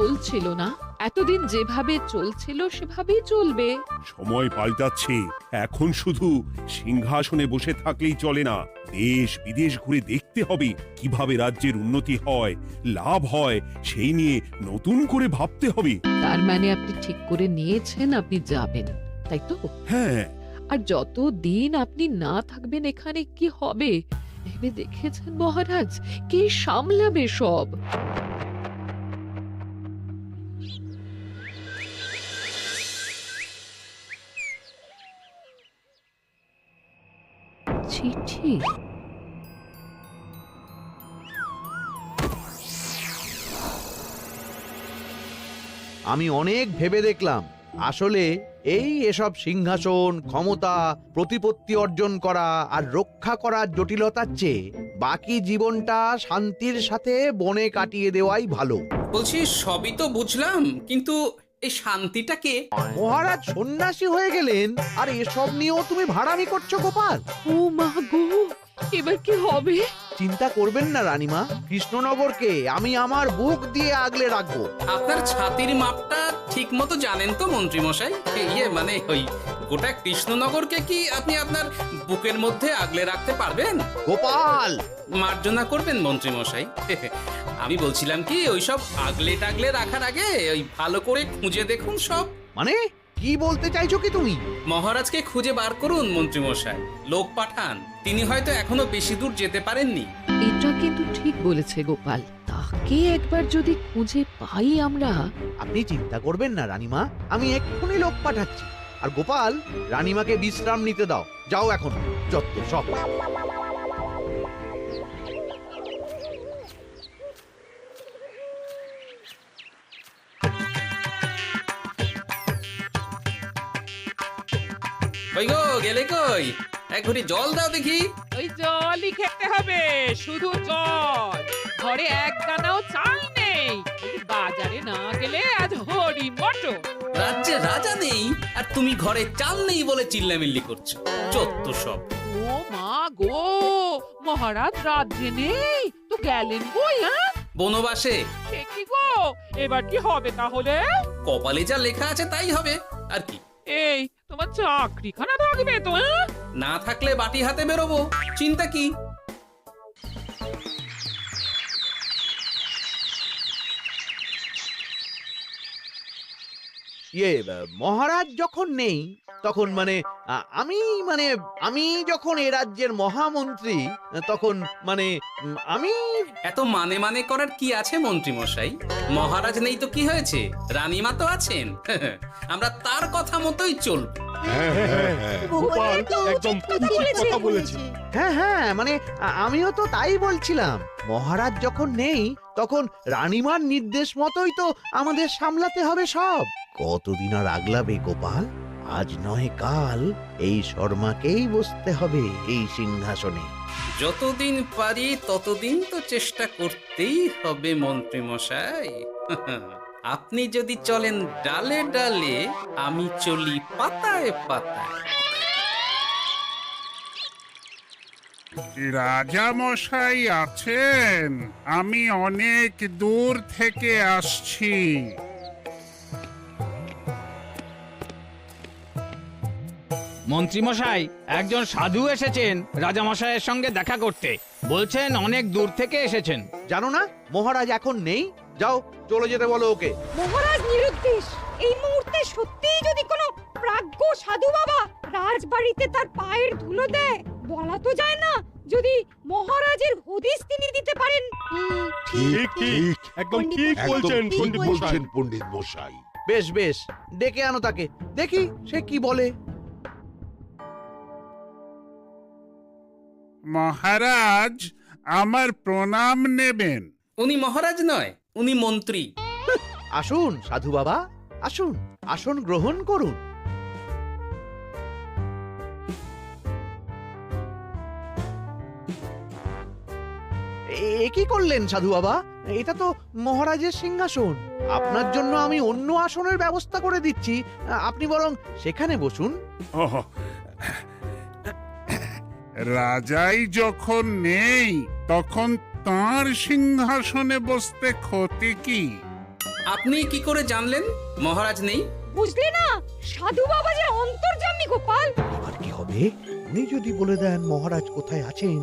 চলছিল না, এতদিন যেভাবে চলছিল সেভাবেই চলবে। সময় পাল্টাচ্ছে, এখন শুধু সিংহাসনে বসে থাকলেই চলে না, দেশ বিদেশ ঘুরে দেখতে হবে কিভাবে রাজ্যের উন্নতি হয়, লাভ হয়, সেই নিয়ে নতুন করে ভাবতে হবে। তার মানে আপনি ঠিক করে নিয়েছেন আপনি যাবেন, তাই তো? হ্যাঁ। আর যতদিন আপনি না থাকবেন এখানে কি হবে ভেবে দেখেছেন মহারাজ? কে সামলাবে সব? চিঠি? আমি অনেক ভেবে দেখলাম, আসলে এসব সিংহাসন, ক্ষমতা, প্রতিপত্তি অর্জন করা আর রক্ষা করার জটিলতার চেয়ে বাকি জীবনটা শান্তির সাথে বনে কাটিয়ে দেওয়াই ভালো। বলছি সবই তো বুঝলাম, কিন্তু এই শান্তিটা কে? মহারাজ সন্ন্যাসী হয়ে গেলেন আর এসব নিয়েও তুমি ভাড়ামি করছো গোপাল? ও মা গো, এবার কি হবে? চিন্তা করবেন না রানীমা, কৃষ্ণনগরকে আমি আমার বুক দিয়ে আগলে রাখবো। আপনার ছাতির মাপটা ঠিক মতো জানেন তো মন্ত্রী মশাই? মানে ওই গোটা কৃষ্ণনগরকে কি আপনি আপনার বুকের মধ্যে আগলে রাখতে পারবেন? গোপাল! মার্জনা করবেন মন্ত্রী মশাই। আমি বলছিলাম কি, ওইসব আগলে টাগলে রাখার আগে ওই ভালো করে খুঁজে দেখুন সব। মানে কি বলতে চাইছো কি তুমি? মহারাজকে খুঁজে বার করুন মন্ত্রী মশাই, লোক পাঠান, তিনি হয়তো এখনো বেশি দূর যেতে পারেননি। এটা কিন্তু ঠিক বলেছে গোপাল, তাকে একবার যদি খুঁজে পাই আমরা। আপনি চিন্তা করবেন না রানীমা, আমি এক্ষুনি লোক পাঠাচ্ছি। আর গোপাল, রানীমাকে বিশ্রাম নিতে দাও, যাও এখন, যত সব। কই গো, গেলে কই? এক ঘটি জল দাও দেখি। ওই জলই খেতে হবে, শুধু জল। ঘরে এক দানাও চাল নেই। বাজারে না গেলে আজ হরি মটর। রাজ্যে রাজা নেই আর তুমি ঘরে চাল নেই বলে চিল্লামিল্লি করছো, চত্ব সব। ও মা গো, মহারাজ রাজ্যে নেই তো গেলেন কই? বনবাসে। সে কি গো, এবার কি হবে তাহলে? কপালে যা লেখা আছে তাই হবে, আর কি। এই তোমার চাকরিখানা থাকবে তো? না থাকলে বাটি হাতে বেরোবো, চিন্তা কি? মহারাজ যখন নেই তখন আমি যখন এ রাজ্যের মহামন্ত্রী, তখন আমি এত মানে করার কি আছে মন্ত্রী মশাই? মহারাজ নেই তো কি হয়েছে, রানীমা তো আছেন। আমরা তার কথা মতোই চলব। গোপাল একদম উচিত কথা বলেছে। হ্যাঁ হ্যাঁ, আমিও তো তাই বলছিলাম। মহারাজ যখন নেই তখন রানীমার নির্দেশ মতোই তো আমাদের সামলাতে হবে সব। কতদিন আর আগলাবে গোপাল? আজ নয় কাল এই শর্মাকেই বসতে হবে এই সিংহাসনে। যতদিন পারি ততদিন তো চেষ্টা করতেই হবে মন্ত্রী মশাই। আপনি যদি চলেন ডালে ডালে, আমি চলি পাতায় পাতায়। রাজা মশাই আছেন? আমি অনেক দূর থেকে আসছি। মন্ত্রীমশাই, একজন সাধু এসেছেন রাজামশাইয়ের সঙ্গে দেখা করতে। বলছেন অনেক দূর থেকে এসেছেন। জানো না মহারাজ এখন নেই? যাও, চলে যেতে বলো ওকে। মহারাজ নিরুদ্দেশ। এই মুহূর্তে সত্যিই যদি কোনো প্রাজ্ঞ সাধু বাবা রাজবাড়িতে তার পায়ের ধুলো দেয়, বলা তো যায় না যদি মহারাজের হদিস তিনি দিতে পারেন। ঠিক ঠিক, একদম ঠিক বলছেন পণ্ডিত মশাই। বেশ বেশ, ডেকে আনো তাকে, দেখি সে কি বলে। মহারাজ, আমার প্রণাম নেবেন। উনি মহারাজ নয়, উনি মন্ত্রী। আসুন সাধু বাবা, আসুন, আসন গ্রহণ করুন। এ কি করলেন সাধু বাবা? এটা তো মহারাজের সিংহাসন। আপনার জন্য আমি অন্য আসনের ব্যবস্থা করে দিচ্ছি, আপনি বরং সেখানে বসুন। রাজাই যখন নেই তখন তাঁর সিংহাসনে বসতে ক্ষতি কি? আপনি কি করে জানলেন মহারাজ নেই? বুঝলে না, সাধু বাবা যে অন্তর্যামী গোপাল। এবার কি হবে? উনি যদি বলে দেন মহারাজ কোথায় আছেন,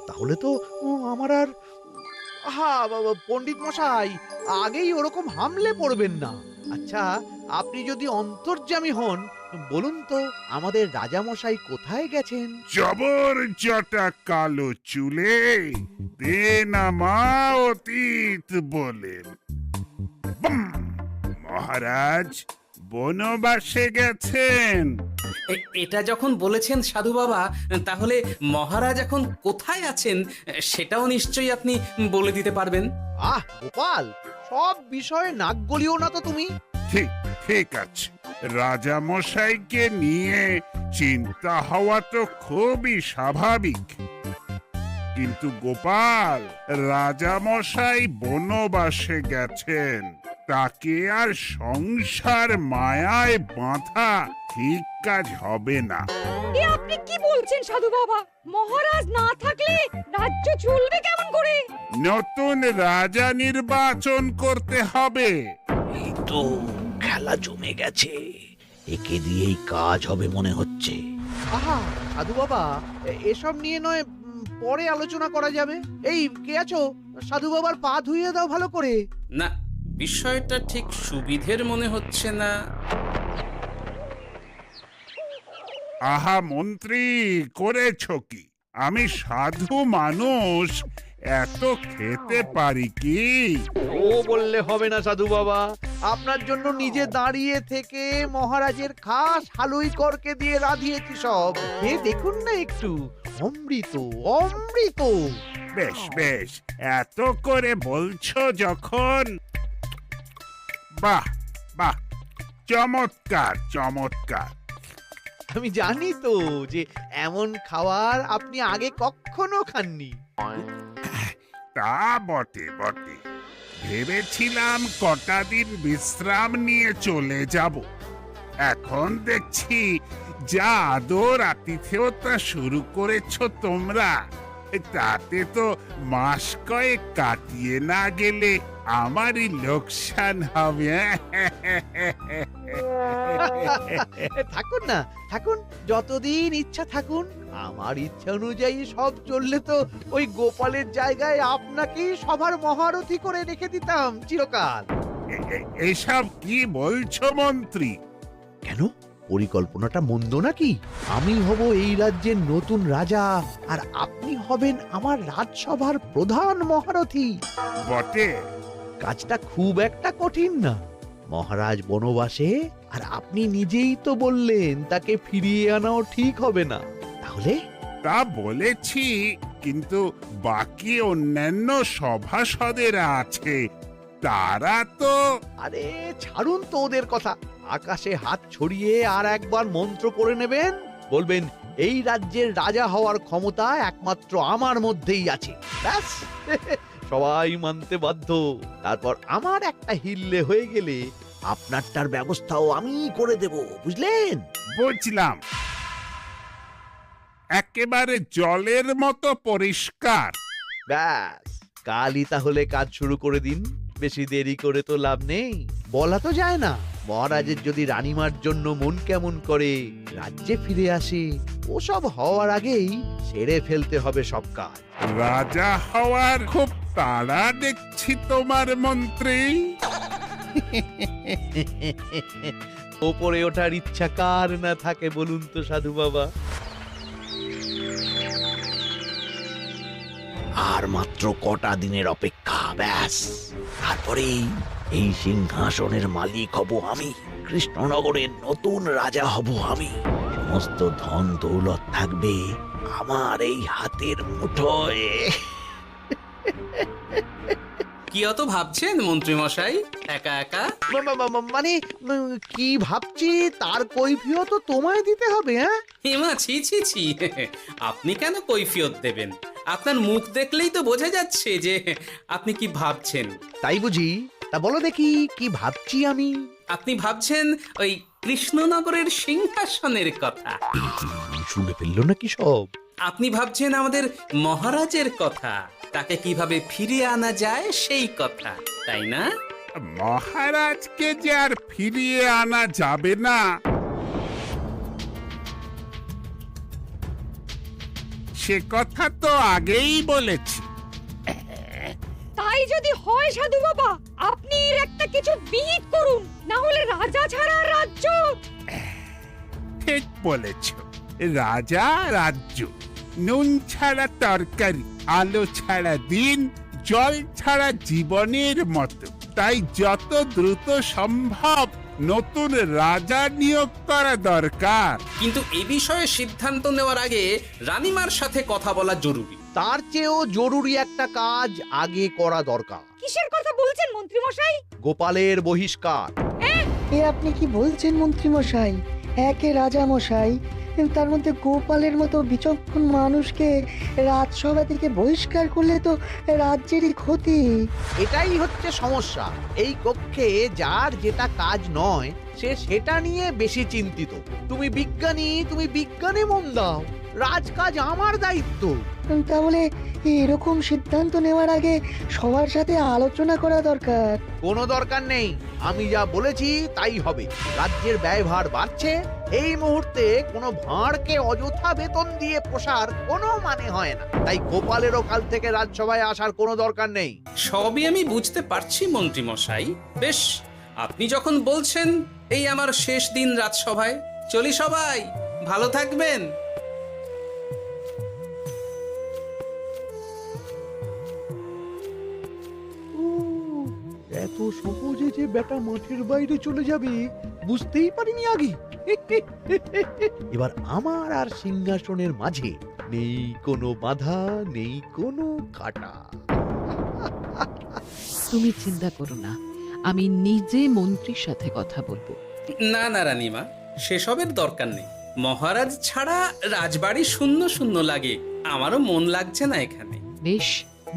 তাহলে তো আমার আর পণ্ডিত মশাই, আগেই ওরকম হামলে পড়বেন না। আচ্ছা, আপনি যদি অন্তর্যামী হন, বলুন তো আমাদের রাজা মশাই কোথায় গেছেন? জবর জটা কালো চুলে দেনামা অতীত বলেন। বুম! মহারাজ বনবাসে গেছেন। এটা যখন বলেছেন সাধু বাবা, তাহলে মহারাজ এখন কোথায় আছেন সেটাও নিশ্চয়ই আপনি বলে দিতে পারবেন। আহ গোপাল, সব বিষয়ে নাক গলিও না তো তুমি। ঠিক ঠিক আছে, রাজা মশাইকে নিয়ে চিন্তা হওয়া তো খুবই স্বাভাবিক, কিন্তু গোপাল, রাজা মশাই বনবাসে গেছেন, তাকে আর সংসার মায়ায় বাঁধা ঠিক কাজ হবে না। এ আপনি কি বলছেন সাধু বাবা? মহারাজ না থাকলে রাজ্য চলবে কেমন করে? নতুন রাজা নির্বাচন করতে হবে। এই তো খেলা জমে গেছে, একে দিয়েই কাজ হবে মনে হচ্ছে। আহা সাধু বাবা, এসব নিয়ে নয় পরে আলোচনা করা যাবে। এই কে আছো? সাধু বাবার পা ধুইয়ে দাও ভালো করে। না, বিষয়টা ঠিক সুবিধের মনে হচ্ছে না। আহা মন্ত্রী, করেছ কি? আমি সাধু মানুষ, এত খেতে পারি কি? ও বললে হবে না সাধু বাবা, আপনার জন্য নিজে দাঁড়িয়ে থেকে মহারাজের খাস হালুই করকে দিয়ে রাঁধিয়েছি সব। এ দেখুন না একটু, অমৃত অমৃত। বেশ বেশ, এত করে বলছো যখন, বাহ বাহ, চমৎকার চমৎকার। আমি জানি তো যে এমন খাবার আপনি আগে কখনো খাননি। তা বটে বটে, ভেবেছিলাম কটা দিন বিশ্রাম নিয়ে চলে যাব। এখন দেখছি যা আদর আতিথেয়তা শুরু করেছো তোমরা, তাতে তো মাস কয়েক কাটিয়ে না গেলে আমারই লোকসান হবে। থাকুন না, থাকুন, যতদিন ইচ্ছা থাকুন। আমার ইচ্ছা অনুযায়ী সব চললে তো ওই গোপালের জায়গায় আপনাকেই সবার মহারথী করে রেখে দিতাম চিরকাল। এসব কি বলছো মন্ত্রী? কেন, পরিকল্পনাটা মন্দ নাকি? আমি হব এই রাজ্যের নতুন রাজা, আর আপনি হবেন আমার রাজসভার প্রধান মহারথী। বটে, কাজটা খুব একটা কঠিন না। মহারাজ বনবাসে, আর আপনি নিজেই তো বললেন তাকে ফিরিয়ে আনাও ঠিক হবে না। তাহলে তা বলেছি, কিন্তু বাকি অন্যান্য সভাসদেরা আছে, তারা তো। আরে ছাড়ুন তো ওদের কথা। আকাশে হাত ছড়িয়ে আর একবার মন্ত্র পড়ে নেবেন, বলবেন এই রাজ্যের রাজা হওয়ার ক্ষমতা একমাত্র আমার মধ্যেই আছে। ব্যাস, সবাই মানতে বাধ্য। তারপর আমার একটা হিল্লে হয়ে গেলে আপনারটার ব্যবস্থাও আমি করে দেব, বুঝলেন? বুঝলাম, একেবারে জলের মতো পরিষ্কার। ব্যাস, কালই তাহলে কাজ শুরু করে দিন। বেশি দেরি করে তো লাভ নেই। বলা তো যায় না, মহারাজের যদি রানীমার জন্য মন কেমন করে, রাজ্যে ফিরে আসে, ওসব হওয়ার আগেই সেরে ফেলতে হবে সব কাজ। রাজা হওয়ার খুব তাড়া দেখছি তোমার মন্ত্রী। ওপরে ওঠার ইচ্ছা কার না থাকে বলুন তো সাধু বাবা? আর মাত্র কটা দিনের অপেক্ষা, ব্যাস। তারপরেই এই সিংহাসনের মালিক হব আমি, কৃষ্ণনগরের নতুন রাজা হব আমি। সমস্ত ধন দৌলত থাকবে আমার এই হাতের মুঠোয়। কি অত ভাবছেন মন্ত্রী মশাই একা একা? মানে কি ভাবছি তার কৈফিয়ত তো তোমায় দিতে হবে। হ্যাঁ হিমা, ছি ছি ছি, আপনি কেন কৈফিয়ত দেবেন? আপনার মুখ দেখলেই তো বোঝা যাচ্ছে যে আপনি কি ভাবছেন। তাই বুঝি? তা বলো দেখি কি ভাবছি আমি। আপনি ভাবছেন ওই কৃষ্ণনগরের সিংহাসনের কথা। শুনে ফেললো নাকি সব? আপনি ভাবছেন আমাদের মহারাজের কথা, তাকে কিভাবে ফিরিয়ে আনা যায় সেই কথা, তাই না? মহারাজকে যে আর ফিরিয়ে আনা যাবে না সে কথা তো আগেই বলেছি। তাই যদি হয় সাধু বাবা, আপনি এর একটা কিছু বিহিত করুন, না হলে রাজা ছাড়া রাজ্য। ঠিক বলেছ, রাজা রাজ্য, নুন ছাড়া তরকারি, আলো ছাড়া দিন, জল ছাড়া জীবনের মতো। তাই যত দ্রুত সম্ভব নতুন রাজা নিয়োগ করা দরকার। কিন্তু এ বিষয়ে সিদ্ধান্ত নেওয়ার আগে রানীমার সাথে কথা বলা জরুরি। তার চেয়েও জরুরি একটা কাজ আগে করা দরকার। কিসের কথা বলছেন মন্ত্রী মশাই? গোপালের বহিষ্কার। এ আপনি কি বলছেন মন্ত্রী মশাই? একে রাজা মশাই, তার মধ্যে গোপালের মতো বিচক্ষণ মানুষকে রাজসভা থেকে বহিষ্কার করলে তো রাজ্যেরই ক্ষতি। এটাই হচ্ছে সমস্যা। এই কক্ষে যার যেটা কাজ নয় সে সেটা নিয়ে বেশি চিন্তিত। তুমি বিজ্ঞানে মন দাও, রাজকাজ আমার দায়িত্ব। তাহলে এরকম সিদ্ধান্ত নেওয়ার আগে সবার সাথে আলোচনা করা দরকার। কোনো দরকার নেই, আমি যা বলেছি তাই হবে। রাজ্যের ব্যয়ভার বাড়ছে, এই মুহূর্তে কোনো ভাঁড়কে অযথা বেতন দিয়ে পোষার কোনো মানে হয় না। তাই গোপালেরও কাল থেকে রাজসভায় আসার কোনো দরকার নেই। সবই আমি বুঝতে পারছি মন্ত্রী মশাই। বেশ, আপনি যখন বলছেন, এই আমার শেষ দিন রাজসভায়, চলি সবাই, ভালো থাকবেন। এত সহজে যে বেটা মাঠের বাইরে চলে যাবে বুঝতেই পারিনি আগে। এবার আমার আর সিংহাসনের মাঝে নেই কোনো বাধা, নেই কোনো কাটা। তুমি চিন্তা করো না, আমি নিজে মন্ত্রীর সাথে কথা বলবো। না না রানীমা, সেসবের দরকার নেই। মহারাজ ছাড়া রাজবাড়ি শূন্য শূন্য লাগে, আমারও মন লাগছে না এখানে। বেশ,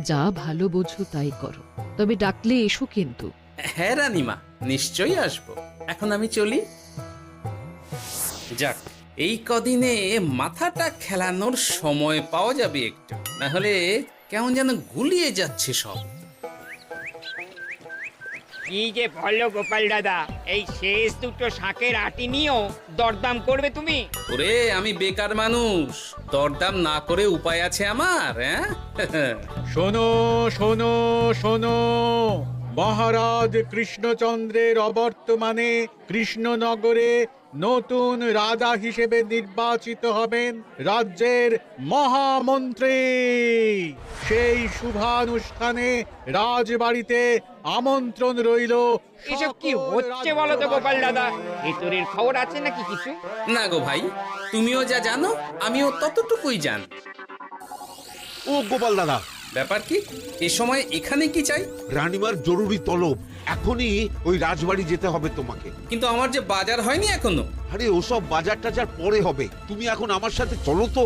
যা ভালো বোঝো তাই করো, তবে ডাকলে এসো কিন্তু। হ্যাঁ রানীমা, নিশ্চয়ই আসবো। এখন আমি চলি। যাক, এই কদিনে মাথাটা খেলানোর সময় পাওয়া যাবে একটু, না হলে কেমন যেন গুলিয়ে যাচ্ছে সব। কি যে বলো গোপাল দাদা, এই শেষ দুটো শাকের আটি নিয়েও দরদাম করবে তুমি? ওরে, আমি বেকার মানুষ, দরদাম না করে উপায় আছে আমার? হ্যাঁ শোনো শোনো শোনো, মহারাজ কৃষ্ণচন্দ্রের অবর্তমানে কৃষ্ণনগরে নতুন রাজা হিসেবে নির্বাচিত হবেন রাজ্যের মহামন্ত্রী। সেই শুভানুষ্ঠানে রাজবাড়িতে আমন্ত্রণ রইল। এসব কি হচ্ছে বলো তো গোপাল দাদা? ভিতরের খবর আছে নাকি কিছু? না গো ভাই, তুমিও যা জানো আমিও ততটুকুই জানি। ও গোপাল দাদা, ব্যাপার কি? এ সময় এখানে কি চাই? রানীমার জরুরি তলব, এখনই ওই রাজবাড়ি যেতে হবে তোমাকে। কিন্তু আমার যে বাজার হয়নি এখনো। আরে ওসব বাজার টাজার পরে হবে, তুমি এখন আমার সাথে চলো তো।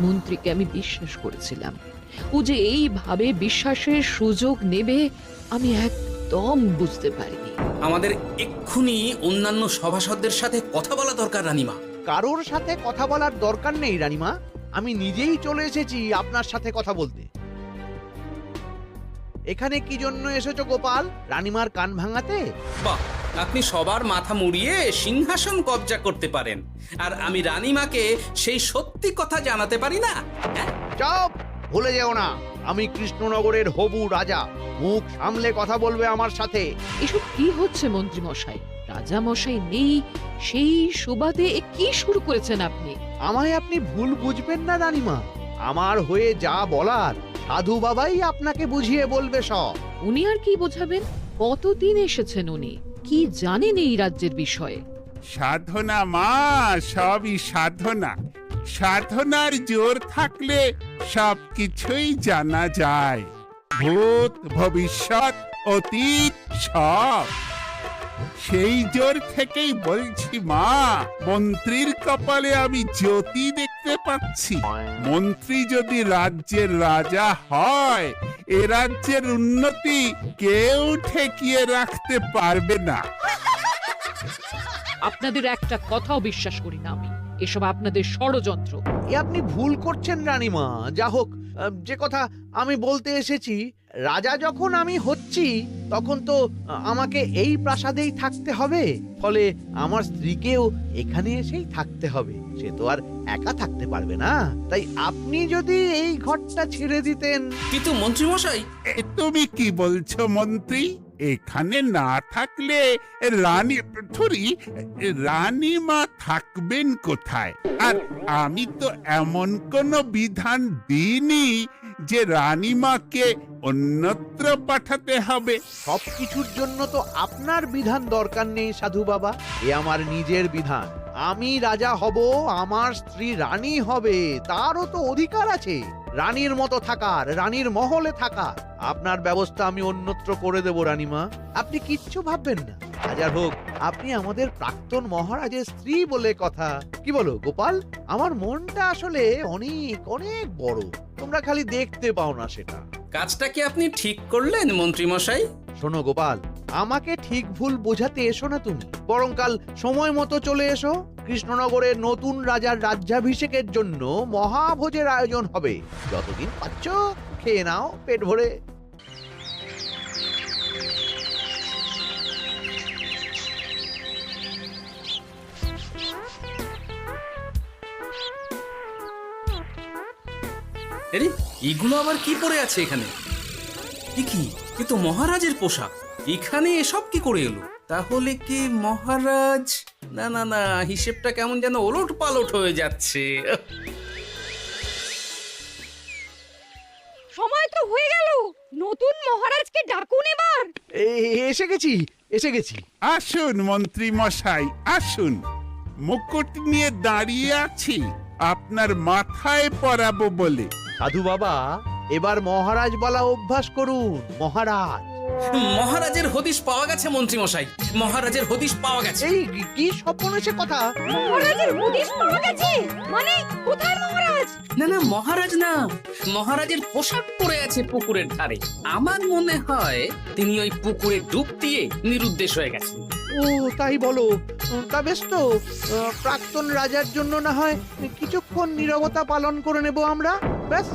মন্ত্রীকে আমি বিশ্বাস করেছিলাম, ও যে এইভাবে বিশ্বাসের সুযোগ নেবে আমি একদম বুঝতে পারিনি। আমাদের এক্ষুনি অন্যান্য সভাসদদের সাথে কথা বলা দরকার রানীমা। কারোর সাথে কথা বলার দরকার নেই রানীমা, আমি নিজেই চলে এসেছি আপনার সাথে কথা বলতে। এখানে কি জন্য এসেছো গোপাল? রানীমার কান ভাঙাতে? বাহ, আপনি সবার মাথা মুড়িয়ে সিংহাসন কবজা করতে পারেন, আর আমি রানীমাকে সেই সত্যি কথা জানাতে পারি না? হ্যাঁ? চুপ! ভুলে যেও না, আমি কৃষ্ণনগরের হবু রাজা। মুখ সামলে কথা বলবে আমার সাথে। এসব কি হচ্ছে মন্ত্রী মশাই? রাজা মশাই নেই, সেই সুবাদে এ কি শুরু করেছেন আপনি? আমায় আপনি ভুল বুঝবেন না রানীমা, আমার হয়ে যা বলার সাধু বাবাই আপনাকে বুঝিয়ে বলবে সব। উনি আর কি বোঝাবেন? কতদিন এসেছেন উনি, কি জানেন এই রাজ্যের বিষয়ে? সাধনা মা, সবই সাধনা। সাধনার জোর থাকলে সবকিছুই জানা যায়, ভূত ভবিষ্যৎ অতীত সব। সেই জোর থেকেই বলছি মা, মন্ত্রীর কপালে আমি জ্যোতি দেখতে পাচ্ছি। মন্ত্রী যদি রাজ্যের রাজা হয়, এ রাজ্যের উন্নতি কেউ ঠেকিয়ে রাখতে পারবে না। আপনাদের একটা কথাও বিশ্বাস করি না আমি, এসব আপনাদের ষড়যন্ত্র। এ আপনি ভুল করছেন রানীমা। যা হোক, যে কথা আমি বলতে এসেছি রাজা যখন আমি হচ্ছি তখন তো আমাকে এই প্রাসাদেই থাকতে হবে, ফলে আমার স্ত্রীকেও এখানে এসেই থাকতে হবে। সে তো আর একা থাকতে পারবে না, তাই আপনি যদি এই ঘরটা ছেড়ে দিতেন। কিন্তু মন্ত্রীমশাই, তুমি কি বলছো মন্ত্রী? এখানে না থাকলে রানীমা থাকবেন কোথায়? আর আমি তো এমন কোনো বিধান দিইনি যে রানীমাকে অন্যত্র পাঠাতে হবে। সবকিছুর জন্য তো আপনার বিধান দরকার নেই সাধু বাবা, এ আমার নিজের বিধান। আমি রাজা হব, আমার স্ত্রী রানী হবে, তারও তো অধিকার আছে রানীর মতো থাকার, রানীর মহলে থাকার। আপনার ব্যবস্থা আমি অন্যত্র করে দেব রানীমা, আপনি কিচ্ছু ভাববেন না। হাজার হোক আপনি আমাদের প্রাক্তন মহারাজের স্ত্রী বলে কথা। কি বলো গোপাল? আমার মনটা আসলে অনেক অনেক বড়, তোমরা খালি দেখতে পাও না সেটা। কাজটা কি আপনি ঠিক করলেন মন্ত্রীমশাই? শোনো গোপাল, আমাকে ঠিক ভুল বোঝাতে এসো না তুমি, বরং কাল সময় মতো চলে এসো। কৃষ্ণনগরের নতুন রাজার রাজ্যাভিষেকের জন্য মহাভোজের আয়োজন হবে। যতদিন পাচ্ছ খেয়ে নাও পেট ভরে। আরে এগুলো আবার কি পরে আছে এখানে? কি তো মহারাজের পোশাক, এখানে এসব কি করে এলো? তাহলে কি মহারাজ? না না না, হিসেবটা কেমন যেন ওলট পালট হয়ে যাচ্ছে। সময় তো হয়ে গেল, নতুন মহারাজকে ডাকুন এবার। এসে গেছি এসে গেছি। আসুন মন্ত্রী মশাই, আসুন। মুকুট নিয়ে দাঁড়িয়ে আছি আপনার মাথায় পরাবো বলে। সাধু বাবা, এবার মহারাজ বলা অভ্যাস করুন। মহারাজ। মহারাজের হদিশ পাওয়া গেছে মন্ত্রীমশাই, মহারাজের হদিশ পাওয়া গেছে। এই কি সর্বনেশে কথা! মহারাজের হদিশ পাওয়া গেছে মানে কোথায় মহারাজ? না না, মহারাজ না, মহারাজের পোশাক পরে আছে পুকুরের ধারে। আমার মনে হয় তিনি ওই পুকুরে ডুব দিয়ে নিরুদ্দেশ হয়ে গেছেন। ও তাই বলো? তা বেশ তো, প্রাক্তন রাজার জন্য না হয় কিছুক্ষণ নীরবতা পালন করে নেব আমরা, ব্যাস।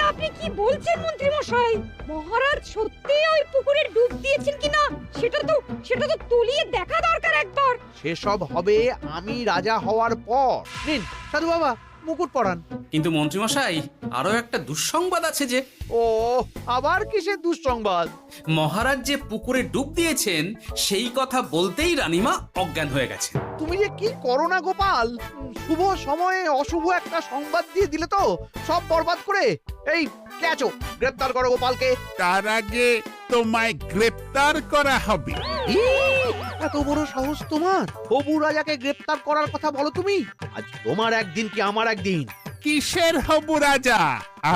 আপনি কি বলছেন মন্ত্রী মশাই? মহারাজ সত্যি ওই পুকুরে ডুব দিয়েছেন কিনা সেটা তো তলিয়ে দেখা দরকার একবার। সেসব হবে আমি রাজা হওয়ার পর। নিন সাধু বাবা, মুকুট পরান। কিন্তু মন্ত্রীমশাই, আরো একটা দুঃসংবাদ আছে যে। ও আবার কিসের দুঃসংবাদ? মহারাজ যে পুকুরে ডুব দিয়েছেন সেই কথা বলতেই রানীমা অজ্ঞান হয়ে গেছে। তুমি যে কি করো না গোপাল, শুভ সময়ে অশুভ একটা সংবাদ দিয়ে দিলে তো সব বরবাদ করে। এই কে আছো? গ্রেপ্তার করো গোপালকে। তার আগে তোমায় গ্রেপ্তার করা হবে। এত বড় সাহস তোমার? হবু রাজাকে গ্রেপ্তার করার কথা বলো তুমি? আজ তোমার একদিন কি আমার একদিন। কিসের হব রাজা?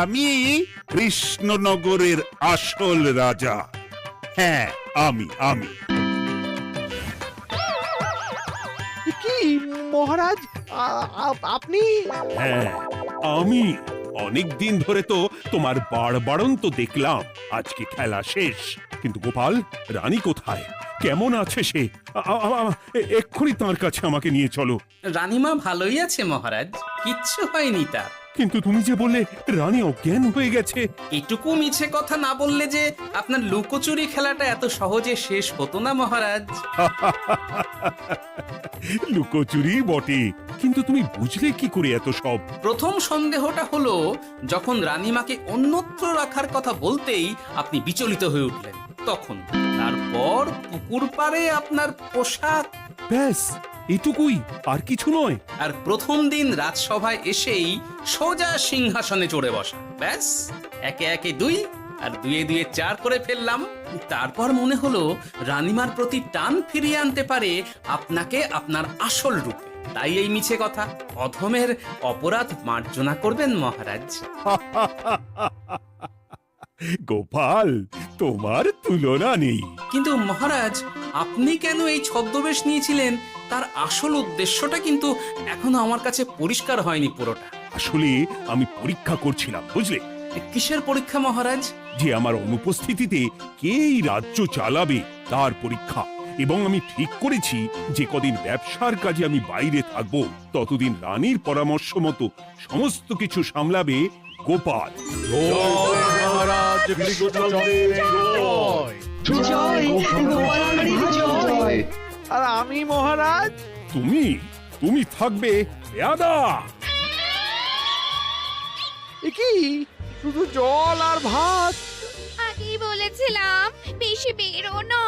আমি কৃষ্ণনগরের আসল রাজা। হ্যাঁ, আমি। কি মহারাজ, আপনি? হ্যাঁ, আমি। অনেক দিন ধরে তো তোমার বাড়বাড়ন্ত দেখলাম, আজকে খেলা শেষ। কিন্তু গোপাল, রানী কোথায়? কেমন আছে সে? এক্ষুনি তার কাছে আমাকে নিয়ে চলো। রানীমা ভালোই আছে মহারাজ, কিচ্ছু হয়নি তার। কিন্তু তুমি যে বললে রানী অজ্ঞান হয়ে গেছে। এটুকু মিছে কথা না বললে যে আপনার লুকোচুরি খেলাটা এত সহজে শেষ হতো না মহারাজ। লুকোচুরি বটে, কিন্তু তুমি বুঝলে কি করে এত সব? প্রথম সন্দেহটা হলো যখন রানীমাকে অন্যত্র রাখার কথা বলতেই আপনি বিচলিত হয়ে উঠলেন, তখন। তারপর পুকুর পাড়ে আপনার পোশাক, ব্যাস এটুকুই, আর কিছু নয়। আর প্রথম দিন রাজসভায় এসেই সোজা সিংহাসনে চড়ে বসা, ব্যাস। একে একে 2 আর 2 2 4 করে ফেললাম। তারপর মনে হলো রানীমার প্রতি টান ফিরিয়ে আনতে পারে আপনাকে আপনার আসল রূপে। তাই এই মিছে কথা। অধমের অপরাধ মার্জনা করবেন মহারাজ। গোপাল, তোমার তুলনা নেই। কিন্তু মহারাজ, আপনি কেন এই ছদ্মবেশ নিয়েছিলেন তার আসল উদ্দেশ্যটা কিন্তু এখনো আমার কাছে পরিষ্কার হয়নি পুরোটা। আসলে আমি পরীক্ষা করছিলাম, বুঝলে? কিসের পরীক্ষা মহারাজ? যে আমার অনুপস্থিতিতে কে এই রাজ্য চালাবে তার পরীক্ষা। এবং আমি ঠিক করেছি যে কদিন ব্যবসার কাজে আমি বাইরে থাকব, ততদিন রানীর পরামর্শ মতো সমস্ত কিছু সামলাবে গোপাল। জয় মহারাজ, আর আমি মহারাজ? তুমি তুমি থাকবে পেয়াদা। এ কি শুধু জল আর ভাত? আগেই বলেছিলাম বেশি বেরো না।